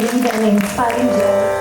getting spider.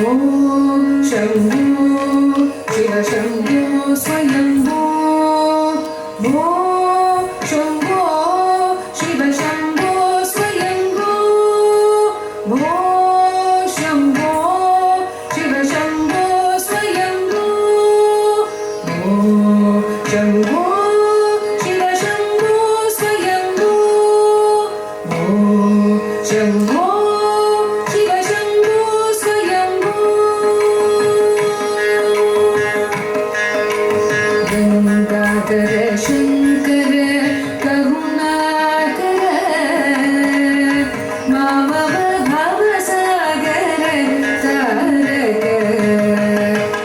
ಓಂ ಶಂಭೋ ಶಿವ ಶಂಭೋ ಸ್ವಯಂಭೋ ಓಂ ಶಂಭೋ ಶಿವ ಶಂಭೋ ಸ್ವಯಂಭೋ ಓಂ ಶಂಭೋ ಶಿವ ಶಂಭೋ ಸ್ವಯಂಭೋ ಓಂ ಶಂಭೋ ಶಿವ ಶಂಭೋ ಸ್ವಯಂಭೋ ಓಂ ಶಂಭೋ ಶಿವ ಶಂಭೋ ಸ್ವಯಂಭೋ ಗಂಗಾಧರ ಶಂಕರ ಕರುಣಾಕರ ಮಾಮವ ಭವಸಾಗರ ತಾರಕ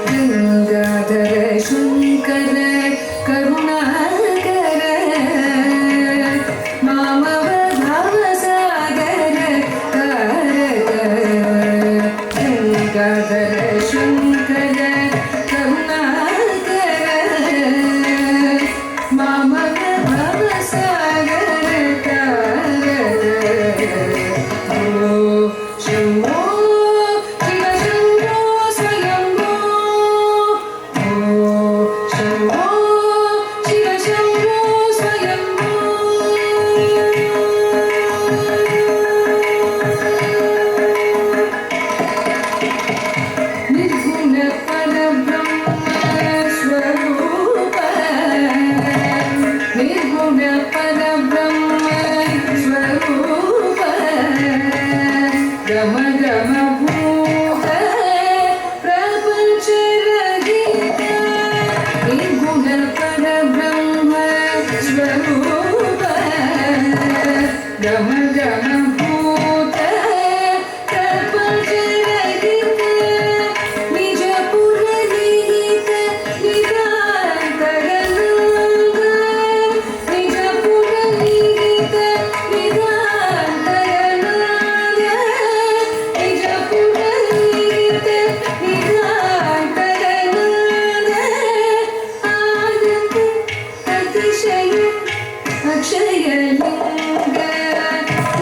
ಗಂಗಾಧರ ಶಂಕರ ಕರುಣಾಕರ ಮಾಮವ ಭವಸಾಗರ ತಾರಕ ಗಂಗಾಧರ ಶಂಕರ ಕರುಣಾಕರ ಮಾಮವ ಭವಸಾಗರ ತಾರಕ ಓಂ ಶಂಭೋ ಶಿವ ಶಂಭೋ ಸ್ವಯಂಭೋ ಓಂ ಶಂಭೋ ಶಿವ ಶಂಭೋ ಸ್ವಯಂಭೋ ನಿರ್ಗುಣ ಪರಬ್ರಹ್ಮ ಸ್ವರೂಪ ನಿರ್ಗುಣ ಪರಬ್ರಹ್ಮ ಸ್ವರೂಪ ಗಮ ಗಮ ಭೂತ ಪ್ರಪಂಚ ರಹಿತ ನಿರ್ಗುಣ ಪರಬ್ರಹ್ಮ ಸ್ವರೂಪ ಗಮ ಗಮ ಭೂತ ಪ್ರಪಂಚ ರಹಿತ ನಿಜ ಪುರನಿಹಿತ ನಿರಾಂತರನಾದ ನಿಜ ಪುರನಿಹಿತ ನಿರಾಂತರನಾದ ನಿಜ ಪುರನಿಹಿತ ನಿರಾಂತರನಾದ ಆನಂದ ಅತಿಶಯ ಅಕ್ಷಯಲಿಂಗ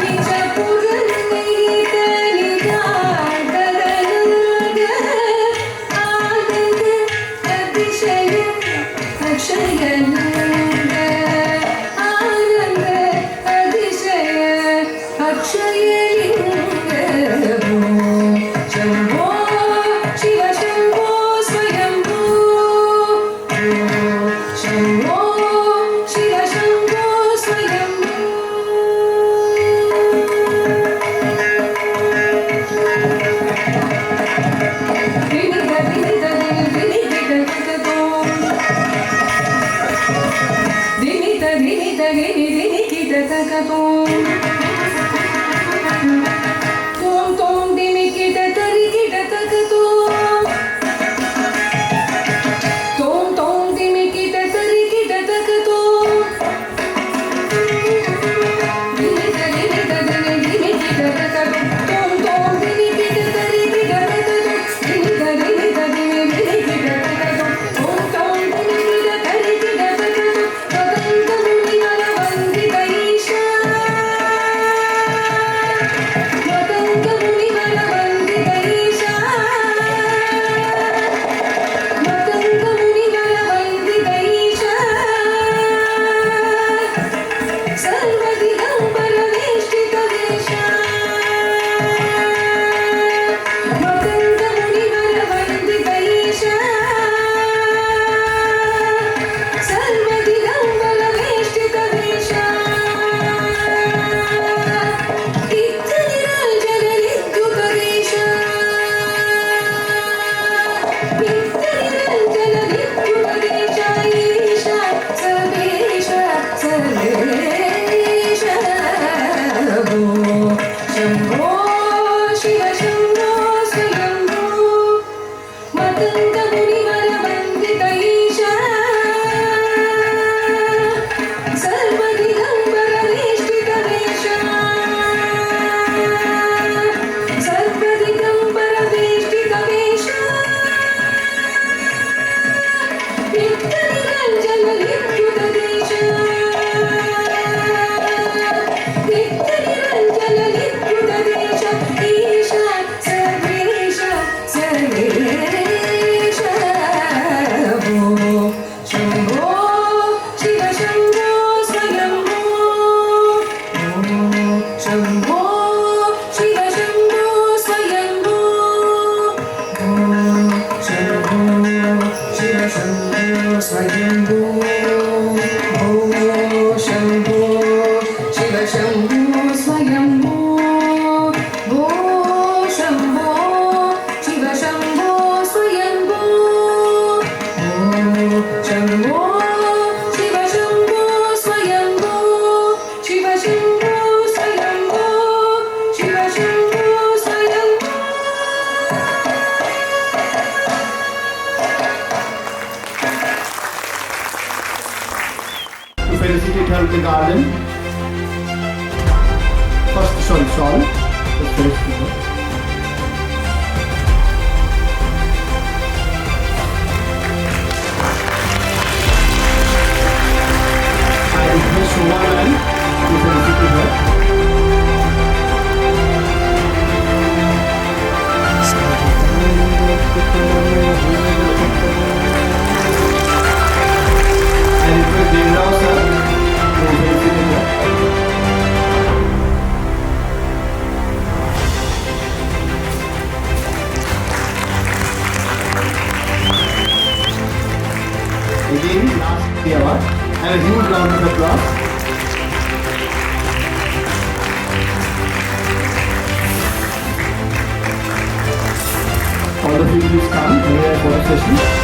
ನಿಜ ಪುರನಿಹಿತ ನಿರಾಂತರನಾದ ಆನಂದ ಅತಿಶಯ ಅಕ್ಷಯಲಿಂಗ ಆನಂದ ಅತಿಶಯ ಅಕ್ಷಯಲಿಂಗ ಓಂ ಶಂಭೋ ಶಿವ ಶಂಭೋ ಸ್ವಯಂಭೋ ಓಂ ಶಂಭೋ ಶಿವ ಶಂಭೋ ಸ್ವಯಂಭೋ ವಿನಿತ ವಿನಿತ ವಿನಿತ ವಿನಿತ ವಿನಿತ ವಿನಿತ ತಕತೋ ತೋಂ ತೋಂ ದಿಮಿಕಿಟ ತರಿಕಿಟ ತಕತೋ ತೋಂ ತೋಂ ದಿಮಿಕಿಟ ತರಿಕಿಟ ತಕತೋ ವಿನಿತ ವಿನಿತ ವಿನಿತ ತಕತೋ ತೋಂ ತೋಂ ದಿಮಿಕಿಟ ತರಿಕಿಟ ತಕತೋ ವಿನಿತ ವಿನಿತ ವಿನಿತ ತಕತೋ ತೋಂ ತೋಂ ದಿಮಿಕಿಟ ತರಿಕಿಟ ತಕತೋ ತದಂತ ಮುನಿವರ ವಂದಿತ ಈಶ in the garden. First, sorry, Saul. The first figure. I request Shobha to present to her. I request Devrao sir to present to her. Again, last the award. Have a huge round of applause. All of you please come here for a session.